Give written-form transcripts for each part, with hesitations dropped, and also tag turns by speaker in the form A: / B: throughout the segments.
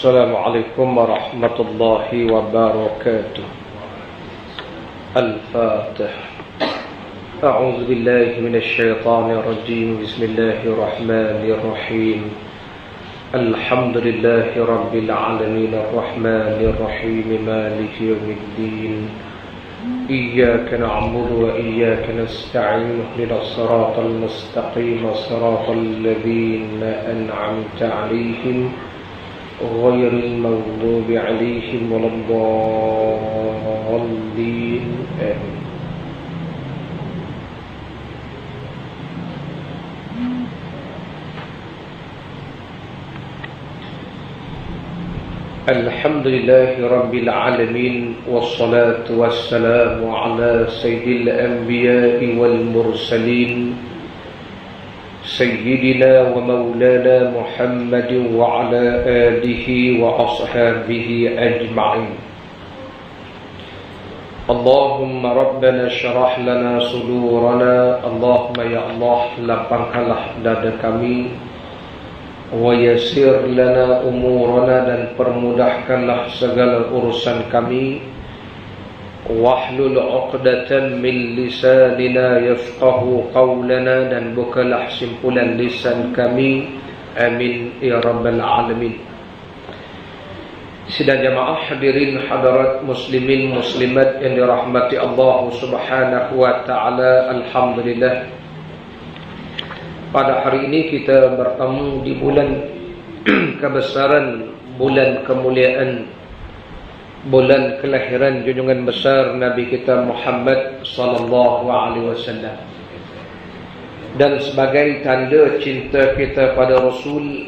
A: السلام عليكم ورحمة الله وبركاته. الفاتح. أعوذ بالله من الشيطان الرجيم. بسم الله الرحمن الرحيم. الحمد لله رب العالمين الرحمن الرحيم مالك يوم الدين. إياك نعبد وإياك نستعين اهدنا الصراط المستقيم صراط الذين أنعمت عليهم غير المغضوب عليهم ولا الضالين آمين. الحمد لله رب العالمين والصلاة والسلام على سيد الأنبياء والمرسلين سيدنا ومولانا محمد وعلى آله وأصحابه أجمعين. اللهم ربنا اشرح لنا صدورنا. اللهم يا الله lapangkanlah dada kami, wa yassir lana umurana, dan permudahkanlah segala urusan kami, wahlul 'uqdatan min lisanina yafqahu qawlana, dan bukalah simpulan lisan kami. Amin ya rabbal alamin. Sidang jamaah hadirin hadirat muslimin muslimat yang dirahmati Allah subhanahu wa ta'ala. Alhamdulillah, pada hari ini kita bertemu di bulan kebesaran, bulan kemuliaan, bulan kelahiran junjungan besar Nabi kita Muhammad sallallahu alaihi wasallam. Dan sebagai tanda cinta kita pada Rasul,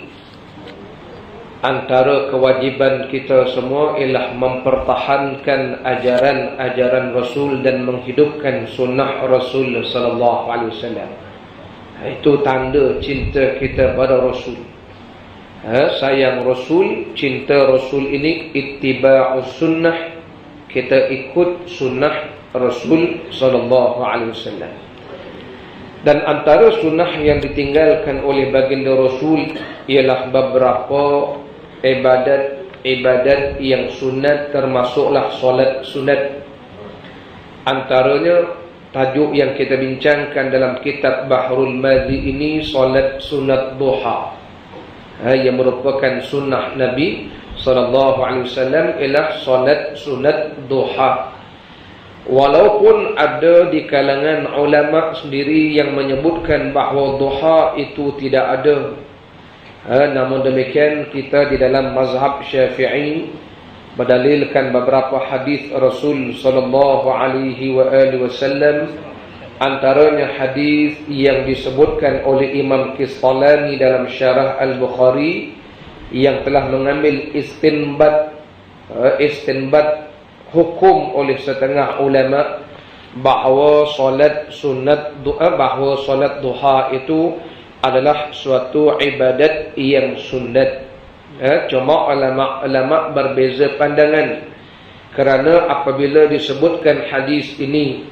A: antara kewajiban kita semua ialah mempertahankan ajaran-ajaran Rasul dan menghidupkan sunnah Rasul sallallahu alaihi wasallam. Itu tanda cinta kita pada Rasul. Sayang Rasul, cinta Rasul ini ittiba'us sunnah, kita ikut sunnah Rasul sallallahu alaihi wasallam. Dan antara sunnah yang ditinggalkan oleh baginda Rasul ialah beberapa ibadat yang sunat, termasuklah solat sunat. Antaranya tajuk yang kita bincangkan dalam kitab Bahrul Madhi ini, solat sunat duha, yang merupakan sunnah Nabi sallallahu alaihi wasallam ialah solat sunat duha. Walaupun ada di kalangan ulama sendiri yang menyebutkan bahawa duha itu tidak ada, namun demikian kita di dalam mazhab Syafi'i berdalilkan beberapa hadis Rasul sallallahu alaihi wasallam. Antaranya hadis yang disebutkan oleh Imam Qistalani dalam Syarah Al-Bukhari, yang telah mengambil istinbat hukum oleh setengah ulama bahawa solat sunat duha, bahawa solat duha itu adalah suatu ibadat yang sunat. Cuma ulama berbeza pandangan, kerana apabila disebutkan hadis ini,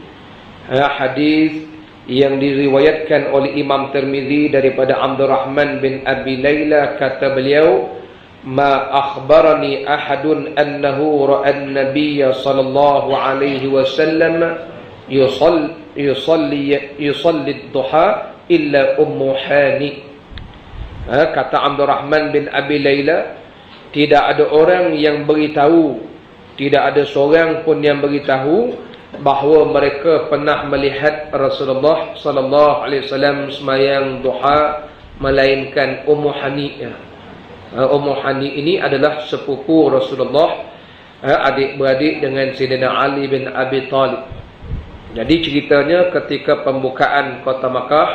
A: hadis yang diriwayatkan oleh Imam Tirmizi daripada Abdurrahman bin Abi Layla, kata beliau, ma akhbarani ahadun annahu ra'a an-nabiy sallallahu alaihi wasallam yusalli ad-duha illa Ummu Hani. Kata Abdurrahman bin Abi Layla, tidak ada orang yang beritahu, tidak ada seorang pun yang beritahu bahawa mereka pernah melihat Rasulullah sallallahu alaihi wasallam sembahyang duha melainkan Ummu Hani. Ummu Hani ini adalah sepupu Rasulullah, adik-beradik dengan Sayyidina Ali bin Abi Talib. Jadi ceritanya ketika pembukaan kota Makkah,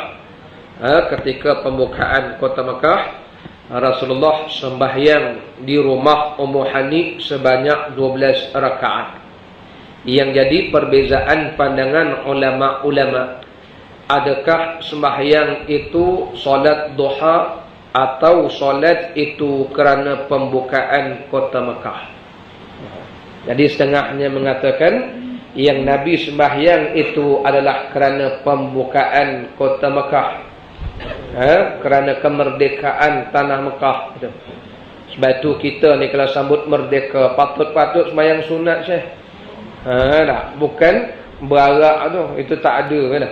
A: Rasulullah sembahyang di rumah Ummu Hani sebanyak 12 rakaat. Yang jadi perbezaan pandangan ulama-ulama, adakah sembahyang itu solat duha atau solat itu kerana pembukaan kota Makkah. Jadi setengahnya mengatakan yang Nabi sembahyang itu adalah kerana pembukaan kota Makkah, kerana kemerdekaan tanah Mekah. Sebab tu kita ni kalau sambut merdeka patut-patut sembahyang sunat Syekh. Tak, bukan berarak tu, itu tak ada kan.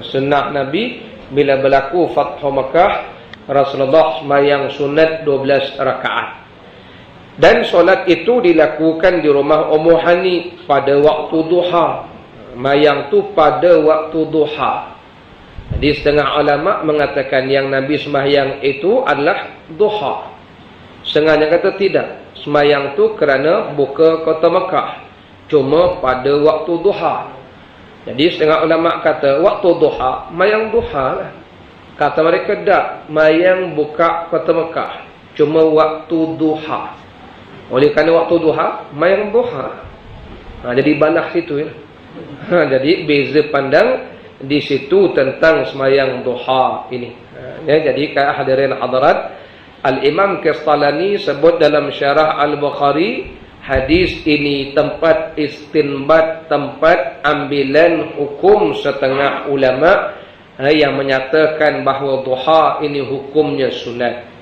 A: Sunnah Nabi bila berlaku Fathu Makkah, Rasulullah sembahyang sunat 12 rakaat. Dan solat itu dilakukan di rumah Ummu Hani pada waktu duha. Sembahyang tu pada waktu duha. Jadi setengah ulama mengatakan yang Nabi sembahyang itu adalah duha. Setengahnya kata tidak. Sembahyang tu kerana buka kota Mekah, cuma pada waktu duha. Jadi setengah ulama kata waktu duha, sembahyang duha lah. Kata mereka tak, sembahyang buka kota Mekah, cuma waktu duha. Oleh kerana waktu duha, sembahyang duha. Jadi balas situ ya. Jadi beza pandang di situ tentang sembahyang duha ini. Jadi hadirin hadirat, Al-Imam Qastalani sebut dalam Syarah Al-Bukhari, hadis ini tempat istinbat, tempat ambilan hukum setengah ulama yang menyatakan bahawa duha ini hukumnya sunat.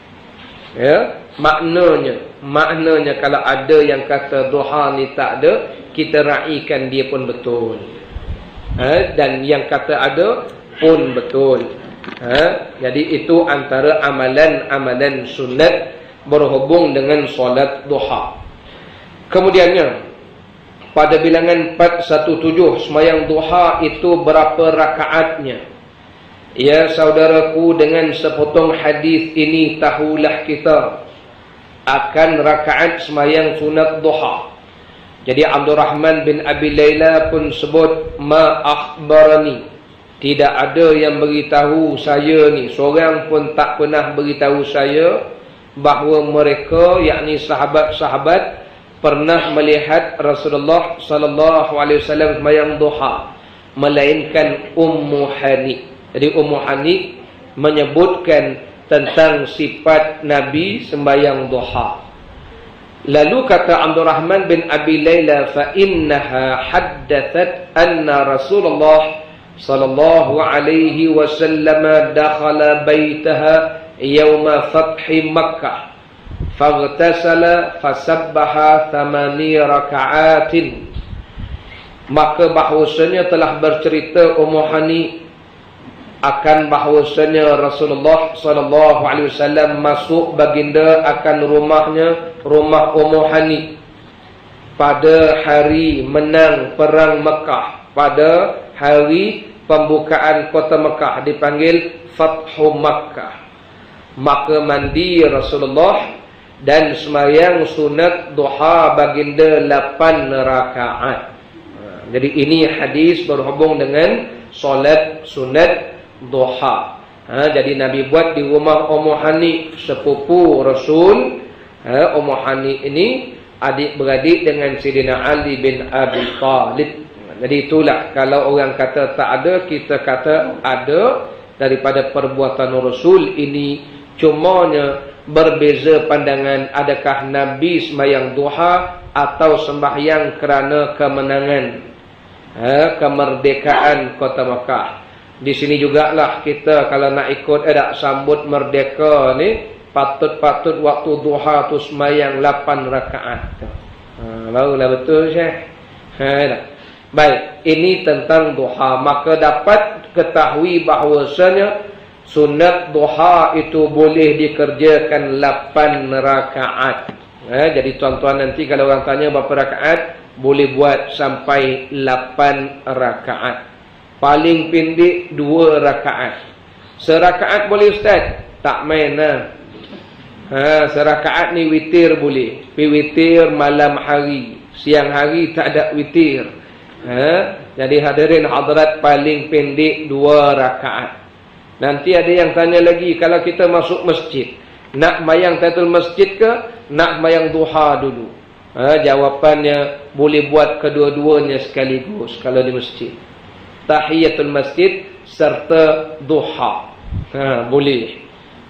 A: Ya, maknanya kalau ada yang kata duha ni tak ada, kita raikan dia pun betul. Dan yang kata ada pun betul. Jadi itu antara amalan-amalan sunat berhubung dengan solat duha. Kemudiannya pada bilangan 417, sembahyang duha itu berapa rakaatnya? Ya saudaraku, dengan sepotong hadis ini tahulah kita akan rakaat sembahyang sunat duha. Jadi Abdul Rahman bin Abi Layla pun sebut, ma akhbarani, tidak ada yang beritahu saya ni, seorang pun tak pernah beritahu saya bahawa mereka, yakni sahabat-sahabat, pernah melihat Rasulullah sallallahu alaihi wasallam sembahyang duha, melainkan Ummu Hani. Jadi Ummu Hani menyebutkan tentang sifat Nabi sembahyang duha. Lalu kata Abdul Rahman bin Abi Layla, fa innaha haddathat anna Rasulullah sallallahu alaihi wasallam dakhala baitaha yawma fathi Makkah faghtasala fasabbaha 8 raka'atin. Maka bahawasanya telah bercerita Ummu Hani akan bahawasanya Rasulullah sallallahu alaihi wasallam masuk baginda akan rumahnya, rumah Ummu Hani, pada hari menang perang Mekah, pada hari pembukaan kota Mekah, dipanggil Fathu Makkah. Maka mandi Rasulullah dan sembahyang sunat duha baginda 8 rakaat. Jadi ini hadis berhubung dengan solat sunat duha. Jadi Nabi buat di rumah Ummu Hani, sepupu Rasul. Ummu Hani ini adik-beradik dengan Sayyidina Ali bin Abi Talib. Jadi itulah, kalau orang kata tak ada, kita kata ada daripada perbuatan Rasul ini. Cumanya berbeza pandangan, adakah Nabi sembahyang duha atau sembahyang kerana kemenangan, kemerdekaan kota Makkah. Di sini jugalah kita kalau nak ikut nak sambut merdeka ni, patut-patut waktu duha tu sembahyang 8 rakaat. Barulah betul Syekh. Baik, ini tentang duha. Maka dapat ketahui bahawasanya sunat duha itu boleh dikerjakan 8 rakaat. Jadi tuan-tuan nanti kalau orang tanya berapa rakaat, boleh buat sampai 8 rakaat. Paling pendek 2 rakaat. Serakaat boleh Ustaz? Tak main lah. Serakaat ni witir boleh. Tapi witir malam hari, siang hari tak ada witir. Jadi hadirin hadirat, paling pendek 2 rakaat. Nanti ada yang tanya lagi, kalau kita masuk masjid, nak mayang tahiyatul masjid ke nak mayang duha dulu? Jawapannya boleh buat kedua-duanya sekaligus kalau di masjid. Tahiyatul masjid serta duha. Boleh.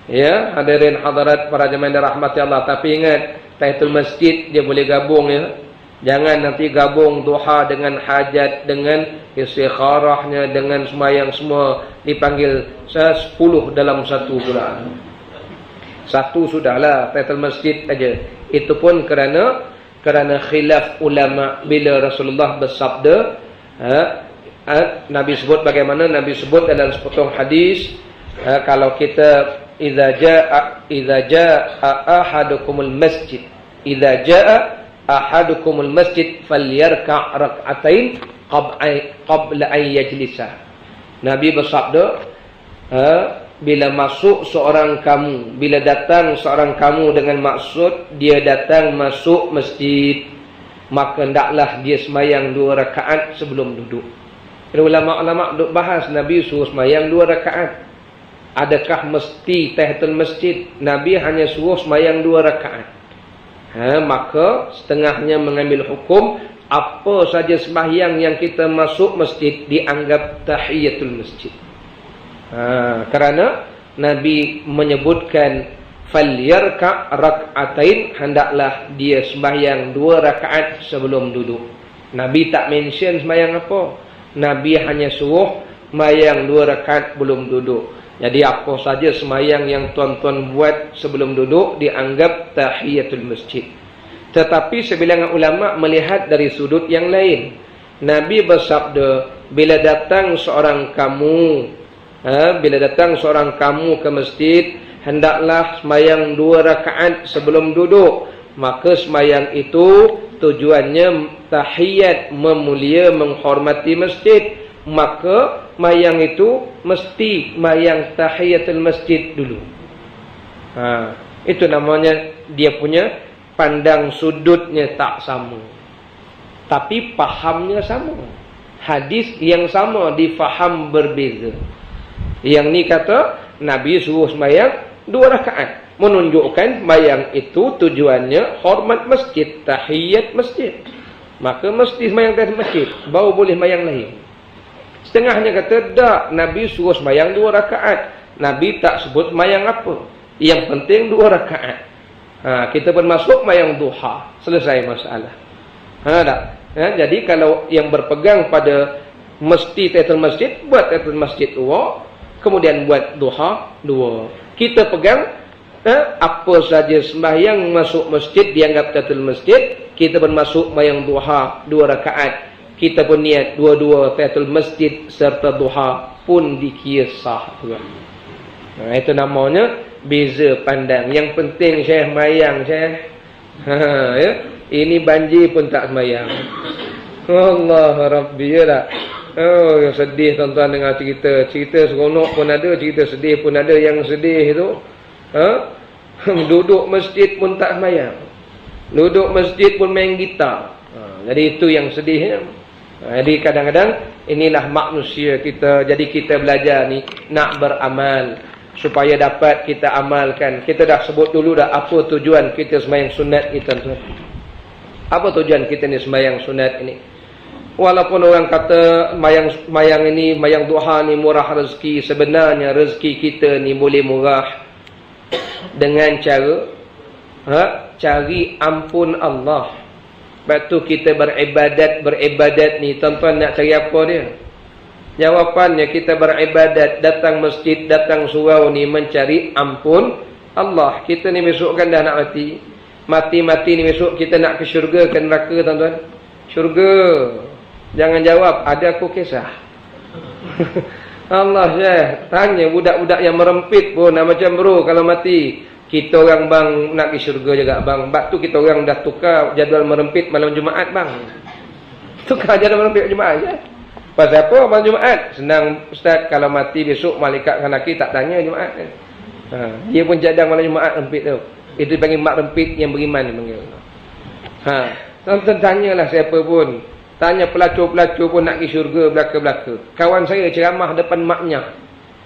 A: Ya, hadirin hadirat para jemaah rahmati Allah, tapi ingat tahiyatul masjid dia boleh gabung ya. Jangan nanti gabung duha dengan hajat, dengan istikharahnya, dengan sembahyang semua dipanggil 10 dalam satu pula. Satu sudahlah, tahiyatul masjid aja. Itu pun kerana khilaf ulama bila Rasulullah bersabda, Nabi sebut bagaimana? Nabi sebut dalam sepotong hadis, kalau kita idza jaa ahadukumul masjid, idza jaa ahadukumul masjid falyarka' rak'atain qabla an yajlisa. Nabi bersabda, bila masuk seorang kamu, bila datang seorang kamu dengan maksud dia datang masuk masjid, maka hendaklah dia sembahyang 2 rakaat sebelum duduk. Ulama-ulama duk bahas Nabi suruh sembahyang 2 rakaat. Adakah mesti tahiyatul masjid? Nabi hanya suruh sembahyang 2 rakaat. Maka setengahnya mengambil hukum apa saja sembahyang yang kita masuk masjid dianggap tahiyatul masjid. Kerana Nabi menyebutkan falyarka' rak'atain, hendaklah dia sembahyang 2 rakaat sebelum duduk. Nabi tak mention sembahyang apa. Nabi hanya suruh sembahyang 2 rakaat belum duduk. Jadi apa saja sembahyang yang tuan-tuan buat sebelum duduk dianggap tahiyatul masjid. Tetapi sebilangan ulama melihat dari sudut yang lain. Nabi bersabda, bila datang seorang kamu ke masjid, hendaklah sembahyang 2 rakaat sebelum duduk. Maka sembahyang itu tujuannya tahiyat, memulia, menghormati masjid. Maka sembahyang itu mesti sembahyang tahiyatul masjid dulu. Itu namanya dia punya pandang sudutnya tak sama, tapi pahamnya sama. Hadis yang sama difaham berbeza. Yang ni kata Nabi suruh sembahyang 2 rakaat, menunjukkan sembahyang itu tujuannya hormat masjid, tahiyat masjid. Maka mesti sembahyang tahiyat masjid, baru boleh sembahyang lain. Setengahnya kata tak, Nabi suruh sembahyang 2 rakaat. Nabi tak sebut sembahyang apa, yang penting 2 rakaat. Kita bermasuk sembahyang duha, selesai masalah. Jadi kalau yang berpegang pada mesti tahiyatul masjid, buat tahiyatul masjid 2, kemudian buat duha 2. Kita pegang apa saja sembahyang masuk masjid dianggap tahiyatul masjid. Kita bermasuk sembahyang duha 2 rakaat, kita pun niat 2-2 tahiyatul masjid serta duha pun dikira sah juga. Itu namanya beza pandang. Yang penting Syekh sembahyang, Syekh. Ya? Ini banjir pun tak sembahyang. Allah Rabbi, ya tak? Oh, sedih tuan-tuan dengar cerita. Cerita seronok pun ada, cerita sedih pun ada. Yang sedih itu, duduk masjid pun tak sembahyang. Duduk masjid pun main gitar. Jadi itu yang sedihnya. Jadi kadang-kadang inilah manusia kita. Jadi kita belajar ni nak beramal supaya dapat kita amalkan. Kita dah sebut dulu dah apa tujuan kita sembahyang sunat ni tuan-tuan. Apa tujuan kita ni sembahyang sunat ini? Walaupun orang kata sembahyang ini, sembahyang duha ni murah rezeki, sebenarnya rezeki kita ni boleh murah dengan cara cari ampun Allah. Lepas tu kita beribadat ni, tuan-tuan nak cari apa dia? Jawapannya kita beribadat, datang masjid, datang surau ni mencari ampun Allah. Kita ni besok kan dah nak mati. Mati-mati ni besok kita nak ke syurga ke neraka tuan-tuan? Syurga. Jangan jawab, ada aku kisah. Allah Syekh, tanya budak-budak yang merempit pun macam bro kalau mati. Kita orang bang nak ke syurga juga bang. Sebab tu kita orang dah tukar jadual merempit malam Jumaat bang. Tukar jadual merempit Jumaat je. Pasal apa malam Jumaat? Senang Ustaz, kalau mati besok malaikat kanaki tak tanya Jumaat kan. Dia pun cadang malam Jumaat rempit tu. Itu dipanggil mak rempit yang beriman dipanggil. Tuan-tuan tanyalah siapa pun. Tanya pelacur-pelacur pun nak pergi syurga belaka-belaka. Kawan saya ceramah depan maknya,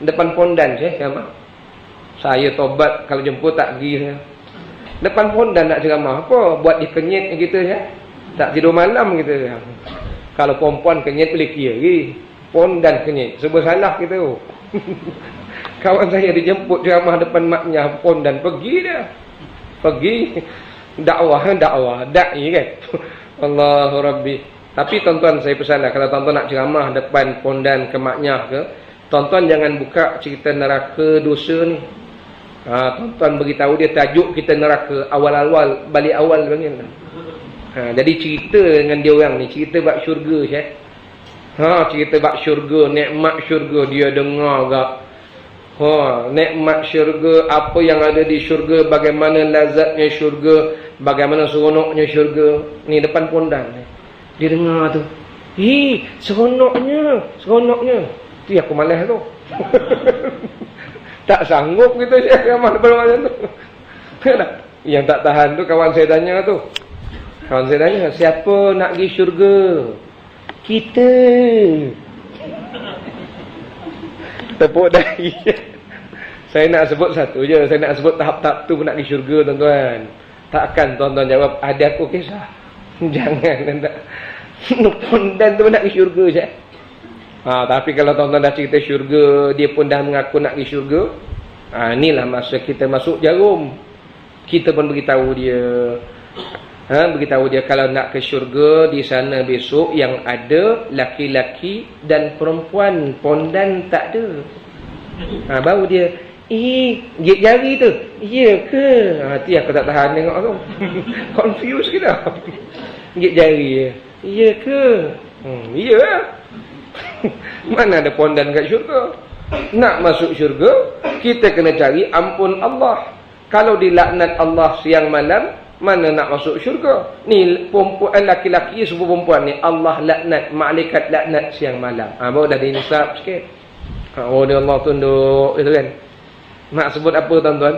A: depan pondan saya ceramah. Saya tobat kalau jemput tak pergi saya. Depan pondan nak ceramah. Apa? Buat dikenyit kita ya. Tak tidur malam kita ya. Kalau perempuan kenyit boleh kira lagi. Pondan kenyit. Sebab salah kita tu. Kawan saya dijemput ceramah depan maknya pondan. Pergi dia. Pergi. Dakwah. Da'i kan. Allahu Rabbi. Tapi tuan-tuan saya pesanlah, kalau tuan-tuan nak ceramah depan pondan ke maknya ke, tuan-tuan jangan buka cerita neraka dosa ni. Tuan-tuan beritahu dia tajuk kita neraka awal-awal, balik awal panggil. Jadi cerita dengan dia orang ni, cerita bab syurga Syekh. Cerita bab syurga, nikmat syurga dia dengar gak. Nikmat syurga, apa yang ada di syurga, bagaimana lazatnya syurga, bagaimana seronoknya syurga. Ni depan pondan. Dia dengar tu. Seronoknya. Tu aku malas tu. Tak sanggup kita Syekh amal macam tu. Yang tak tahan tu kawan saya tanya tu. Kawan saya tanya, siapa nak pergi syurga? Kita. Tepuk dahi. Saya nak sebut satu je. Saya nak sebut tahap-tahap tu nak pergi syurga tuan-tuan. Takkan tuan-tuan jawab, ada aku kisah. Jangan. Pondan tu nak pergi syurga je. Tapi kalau tuan-tuan dah cerita syurga, dia pun dah mengaku nak pergi syurga. Inilah masa kita masuk jarum. Kita pun beritahu dia. Beritahu dia kalau nak ke syurga, di sana besok yang ada laki-laki dan perempuan, pondan tak ada. Baru dia gigit jari tu. Ya ke? Hati aku tak tahan tengok tu. Confused ke dah? Gigit jari. Ya ke? Ya lah. Mana ada pondan kat syurga? Nak masuk syurga, kita kena cari ampun Allah. Kalau dilaknat Allah siang malam, mana nak masuk syurga? Ni perempuan, laki-laki semua perempuan ni Allah laknat, malaikat laknat siang malam. Baru dah dinisab sikit. Dia Allah tunduk itu kan. Nak sebut apa tuan-tuan?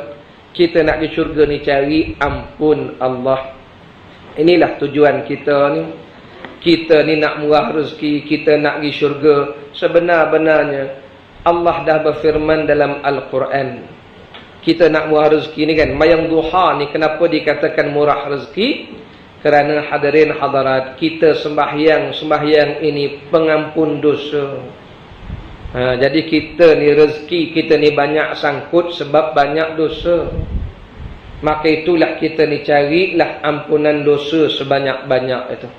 A: Kita nak ke syurga ni cari ampun Allah. Inilah tujuan kita ni. Kita ni nak murah rezeki, kita nak pergi syurga. Sebenar-benarnya Allah dah berfirman dalam Al-Quran. Kita nak murah rezeki ni kan. Mayang duha ni kenapa dikatakan murah rezeki? Kerana hadirin hadarat, kita sembahyang ini pengampun dosa. Jadi kita ni rezeki kita ni banyak sangkut sebab banyak dosa. Maka itulah kita ni carilah ampunan dosa sebanyak-banyak itu.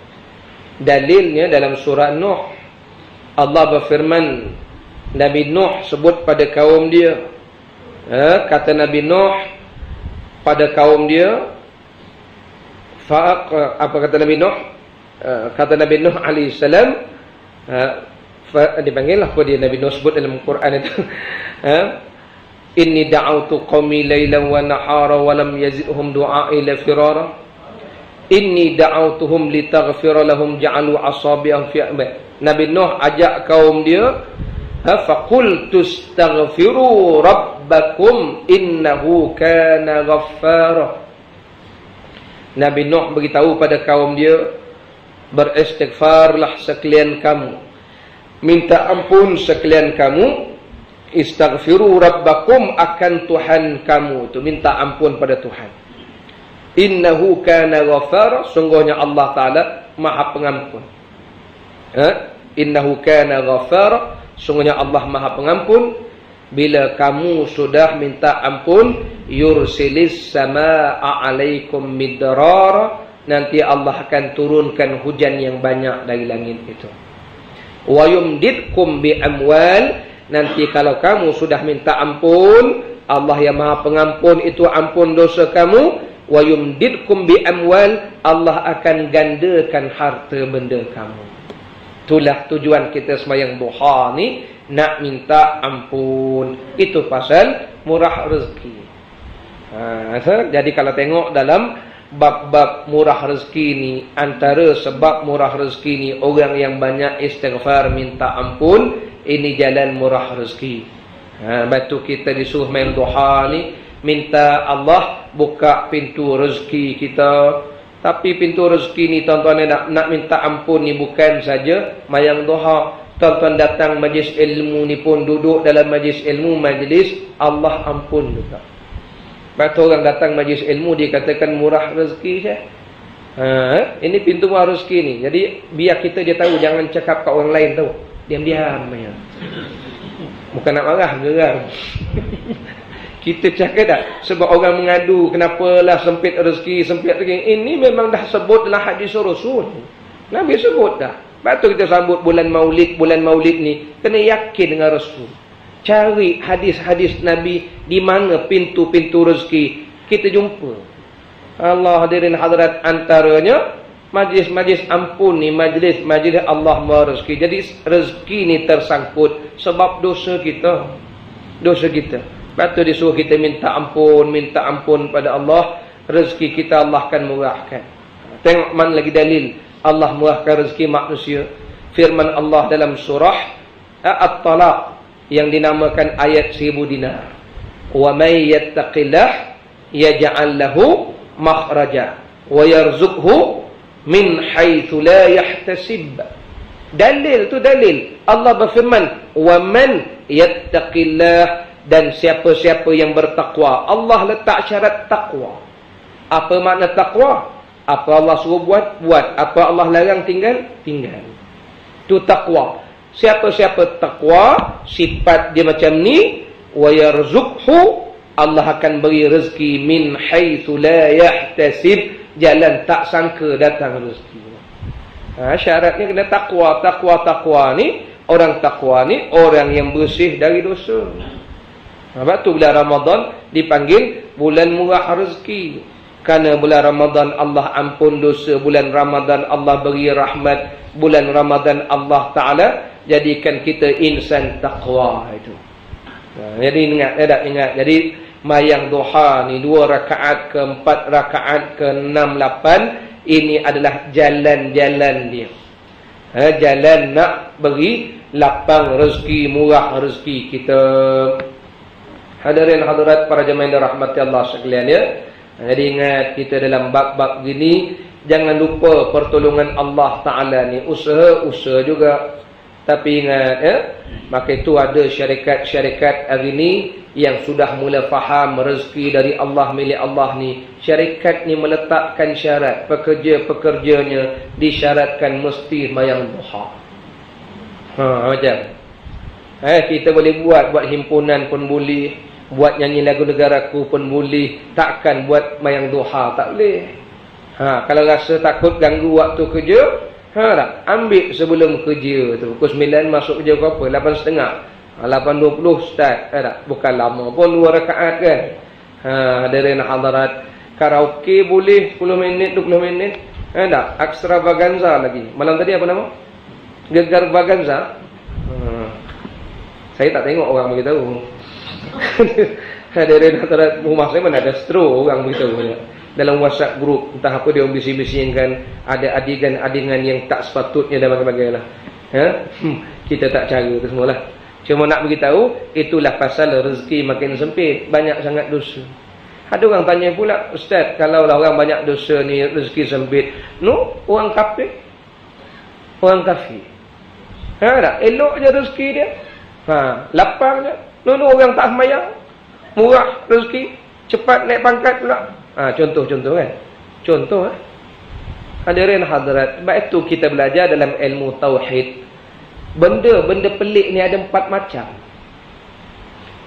A: Dalilnya dalam surah Nuh. Allah berfirman, Nabi Nuh sebut pada kaum dia. Kata Nabi Nuh pada kaum dia, apa kata Nabi Nuh? Kata Nabi Nuh AS, dipanggil apa dia Nabi Nuh sebut dalam Quran itu. Inni da'autu qaumi laylan wa nahara wa lam yazidhum du'ai ila firara. Inni da'autuhum litaghfira lahum ja'alu asabi'ahum fi Nabi Nuh ajak kaum dia, faqultu astaghfiru rabbakum innahu kana ghaffara. Nabi Nuh beritahu pada kaum dia, beristighfarlah sekalian kamu, minta ampun sekalian kamu, istaghfiru rabbakum akan Tuhan kamu, tu minta ampun pada Tuhan. Innahu kana ghafara, sungguhnya Allah Ta'ala Maha Pengampun. Innahu kana ghafara, sungguhnya Allah Maha Pengampun. Bila kamu sudah minta ampun, yursilis samaa'a 'alaikum midrara, nanti Allah akan turunkan hujan yang banyak dari langit itu. Wa yumdidkum bi amwal, nanti kalau kamu sudah minta ampun, Allah yang Maha Pengampun itu ampun dosa kamu. Wa yumdidkum bi amwal, Allah akan gandakan harta benda kamu. Itulah tujuan kita sembahyang duha ni, nak minta ampun. Itu pasal murah rezeki. Jadi kalau tengok dalam bab-bab murah rezeki ni, antara sebab murah rezeki ni orang yang banyak istighfar minta ampun, ini jalan murah rezeki. Batu kita disuruh main duha ni, minta Allah buka pintu rezeki kita. Tapi pintu rezeki ni tuan-tuan nak minta ampun ni bukan saja mayang duha. Tuan-tuan datang majlis ilmu ni pun duduk dalam majlis ilmu, majlis Allah ampun juga. Batu orang datang majlis ilmu dikatakan murah rezeki Syekh. Ini pintu murah rezeki ni. Jadi biar kita dia tahu, jangan cakap kat orang lain tahu. Diam-diam ya. Bukan nak marah, geram. Kita cakap tak? Sebab orang mengadu, kenapalah sempit rezeki. Ini memang dah sebut dalam hadis Rasul. Nabi sebut dah. Lepas tu kita sambut bulan maulid ni, kena yakin dengan Rasul. cari hadis-hadis Nabi di mana pintu-pintu rezeki kita jumpa. Allah hadirin hadirat, antaranya majlis-majlis ampun ni, majlis Allah maha rezeki. Jadi rezeki ni tersangkut sebab dosa kita. Dosa kita. Lepas tu disuruh kita minta ampun pada Allah. Rezeki kita Allah akan murahkan. Tengok mana lagi dalil Allah murahkan rezeki manusia. Firman Allah dalam surah At-Talaq yang dinamakan ayat 1000 dinar. Wa may yattaqillah yaj'al lahu makhraja wa yarzuqhu min haitsu la yahtasib. Dalil tu dalil. Allah berfirman, "Wa man yattaqillah," dan siapa-siapa yang bertakwa. Allah letak syarat takwa. Apa makna takwa? Apa Allah suruh buat, buat. Apa Allah larang tinggal, tinggal. Tu takwa. Siapa-siapa takwa, sifat dia macam ni, wa yarzuqhu, Allah akan beri rezeki min haitsu la yahtasib, jalan tak sangka datang rezeki. Syaratnya kena takwa. Takwa ni, orang takwa ni orang yang bersih dari dosa. Sebab tu bulan Ramadan dipanggil bulan murah rezeki. Kerana bulan Ramadan Allah ampun dosa, bulan Ramadan Allah beri rahmat, bulan Ramadan Allah Ta'ala jadikan kita insan taqwa itu. Jadi ingat. Jadi mayang duha ni 2 rakaat ke 4 rakaat ke 6, 8, ini adalah jalan-jalan dia. Jalan nak beri lapang rezeki, murah rezeki kita. Hadirin hadirat para jemaah yang dirahmati Allah sekalian ya. Jadi ingat, kita dalam bab-bab gini jangan lupa pertolongan Allah Ta'ala ni. Usaha juga. Tapi ingat ya, maka itu ada syarikat-syarikat hari ni yang sudah mula faham rezeki dari Allah, milik Allah ni. Syarikat ni meletakkan syarat, pekerja-pekerjanya disyaratkan mesti mayang duha. Macam kita boleh buat himpunan pun boleh, buat nyanyi lagu negaraku pun boleh, takkan buat mayang duha, tak boleh. Kalau rasa takut ganggu waktu kerja, tak, ambil sebelum kerja tu. Pukul 9 masuk kerja berapa? 8.30. 8.20 start. Tak, bukan lama pun 2 rakaat kan. Hadirin hadirat, karaoke boleh 10 minit, 20 minit. Tak, extravaganza lagi. Malam tadi apa nama? Gegar Vaganza. Saya tak tengok orang beritahu. Hadirin hadirat, rumah saya mana ada stroke orang beritahu. Dalam WhatsApp group, entah apa dia bisi-bisingkan, ada adegan-adegan yang tak sepatutnya dan sebagainya. Kita tak cara tu semualah. Cuma nak beritahu, itulah pasal rezeki makin sempit, banyak sangat dosa. Ada orang tanya pula, Ustaz, kalau orang banyak dosa ni, rezeki sempit, orang kafir? Orang kafir. Tak? Elok je rezeki dia. Lapang je. Orang tak semayang, murah rezeki, cepat naik pangkat pula. Contoh-contoh kan. Contoh hadirin hadirat, sebab itu kita belajar dalam ilmu tauhid. Benda pelik ni ada 4 macam.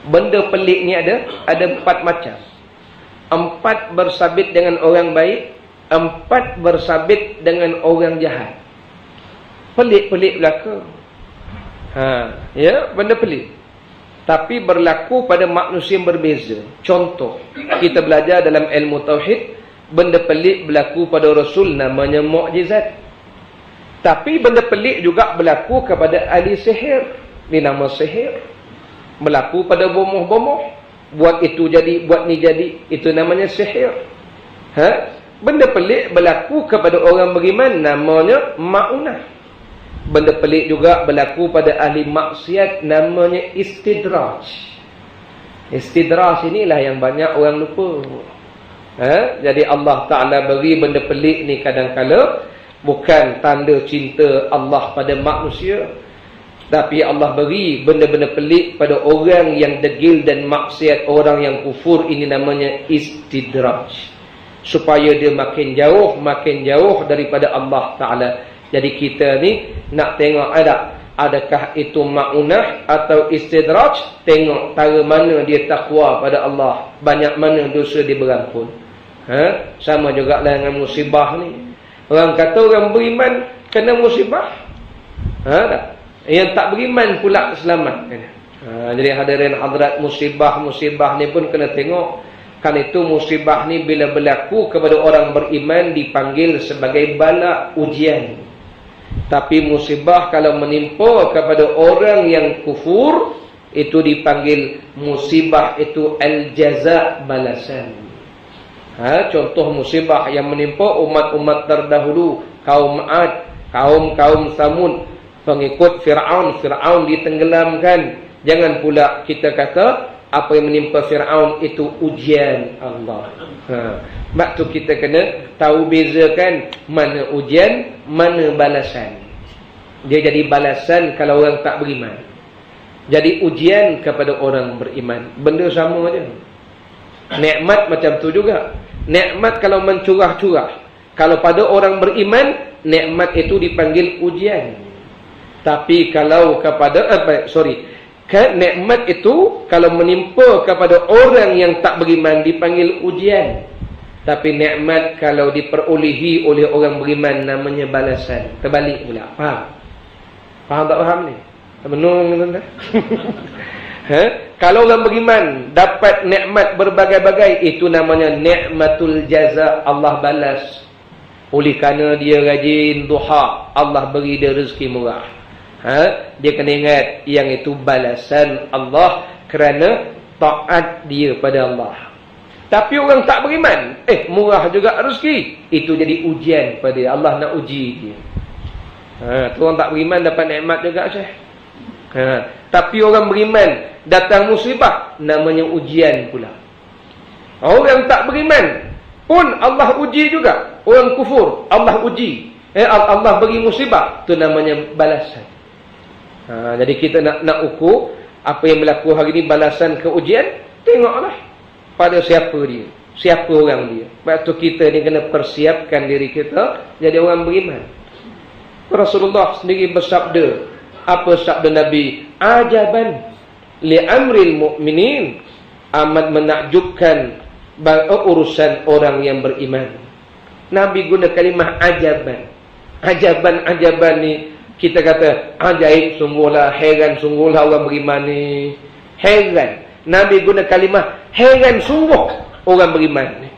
A: Benda pelik ni ada 4 macam. 4 bersabit dengan orang baik, 4 bersabit dengan orang jahat. Pelik-pelik berlaku. Ya, benda pelik. Tapi berlaku pada manusia yang berbeza. Contoh, kita belajar dalam ilmu tauhid, benda pelik berlaku pada Rasul, namanya mukjizat. Tapi benda pelik juga berlaku kepada ahli sihir, dinama sihir. Berlaku pada bomoh-bomoh, buat itu jadi, buat ni jadi, itu namanya sihir. Benda pelik berlaku kepada orang beriman, namanya ma'unah. Benda pelik juga berlaku pada ahli maksiat, namanya istidraj. Istidraj inilah yang banyak orang lupa. Jadi Allah Ta'ala beri benda pelik ni kadang-kala bukan tanda cinta Allah pada manusia, tapi Allah beri benda-benda pelik pada orang yang degil dan maksiat, orang yang kufur. Ini namanya istidraj, supaya dia makin jauh daripada Allah Ta'ala. Jadi kita ni nak tengok adakah itu ma'unah atau istidraj. Tengok tara mana dia takwa pada Allah, banyak mana dosa dia berampun. Sama juga lah dengan musibah ni. Orang kata orang beriman kena musibah, Yang tak beriman pula selamat. Jadi hadirin hadirat, musibah-musibah ni pun kena tengok. Kan itu musibah ni bila berlaku kepada orang beriman dipanggil sebagai bala, ujian. Tapi musibah kalau menimpa kepada orang yang kufur, itu dipanggil musibah itu al-jaza, balasan. Contoh musibah yang menimpa umat-umat terdahulu, kaum Ad, kaum Samud, pengikut Fir'aun. Fir'aun ditenggelamkan. Jangan pula kita kata apa yang menimpa Fir'aun itu ujian Allah. Sebab tu kita kena tahu bezakan mana ujian, mana balasan. Dia jadi balasan kalau orang tak beriman. Jadi ujian kepada orang beriman. Benda sama aja. Nikmat macam tu juga. Nikmat kalau mencurah-curah. Kalau pada orang beriman, nikmat itu dipanggil ujian. Tapi kalau kepada nikmat itu kalau menimpa kepada orang yang tak beriman dipanggil ujian. Tapi nikmat kalau diperolehi oleh orang beriman namanya balasan. Terbalik pula. Faham? Faham tak faham ni? Menung tuan-tuan. Kalau orang beriman dapat nikmat berbagai-bagai, itu namanya nikmatul jaza, Allah balas. Oleh kerana dia rajin duha, Allah beri dia rezeki murah. Dia kena ingat yang itu balasan Allah kerana taat dia pada Allah. Tapi orang tak beriman, murah juga rezeki, itu jadi ujian pada dia. Allah nak uji dia. Tu orang tak beriman dapat nikmat juga Syekh. Tapi orang beriman datang musibah, namanya ujian pula. Orang tak beriman pun Allah uji juga. Orang kufur Allah uji, Allah beri musibah, tu namanya balasan. Jadi kita nak ukur apa yang berlaku hari ni balasan ke ujian, tengoklah pada siapa dia, siapa orang dia. Sebab tu kita ni kena persiapkan diri kita jadi orang beriman. Rasulullah sendiri bersabda, apa sabda Nabi? Ajaban li amril mu'minin, amat menakjubkan urusan orang yang beriman. Nabi guna kalimah ajaban. Ajaban ni kita kata ajaib sungguhlah, heran sungguhlah orang beriman ni. Heran. Nabi guna kalimah heran sungguh orang beriman ni.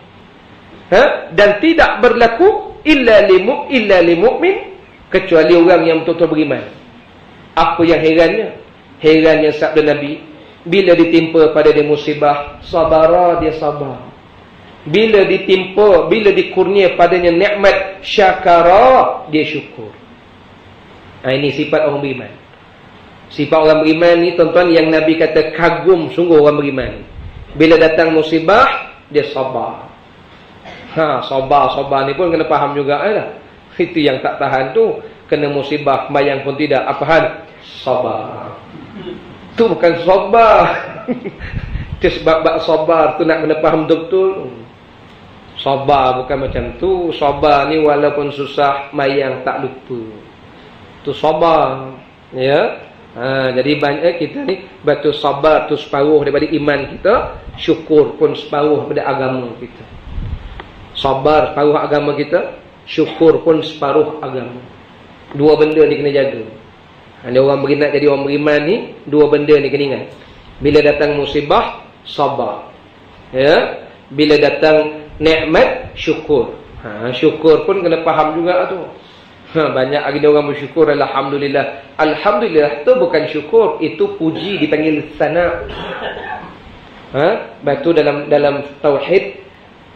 A: Dan tidak berlaku illa li mu'min, kecuali orang yang betul-betul beriman. Apa yang herannya? Herannya sabda Nabi, bila ditimpa pada dia musibah, sabara, dia sabar. Bila ditimpa, bila dikurnia padanya nikmat, syakara, dia syukur. Ini sifat orang beriman. Sifat orang beriman ni tuan-tuan yang Nabi kata kagum sungguh orang beriman. Bila datang musibah, dia sabar. Sabar ni pun kena faham juga lah. Itu yang tak tahan tu, kena musibah, mayang pun tidak. Apa hal? Sabar. Tu bukan sabar. Itu sebab sabar tu nak kena faham betul-betul. Sabar bukan macam tu. Sabar ni walaupun susah, mayang tak lupa. Tu sabar. Ya. Jadi banyak kita ni batu sabar tu separuh daripada iman kita, syukur pun separuh daripada agama kita. Sabar separuh agama kita, syukur pun separuh agama. Dua benda ni kena jaga. Ada orang beriman jadi orang beriman ni, dua benda ni kena ingat. Bila datang musibah, sabar. Ya. Bila datang nikmat, syukur. Syukur pun kena faham juga tu. Banyak ada orang bersyukur, alhamdulillah. Alhamdulillah tu bukan syukur, itu puji, dipanggil sana. Batu dalam tauhid,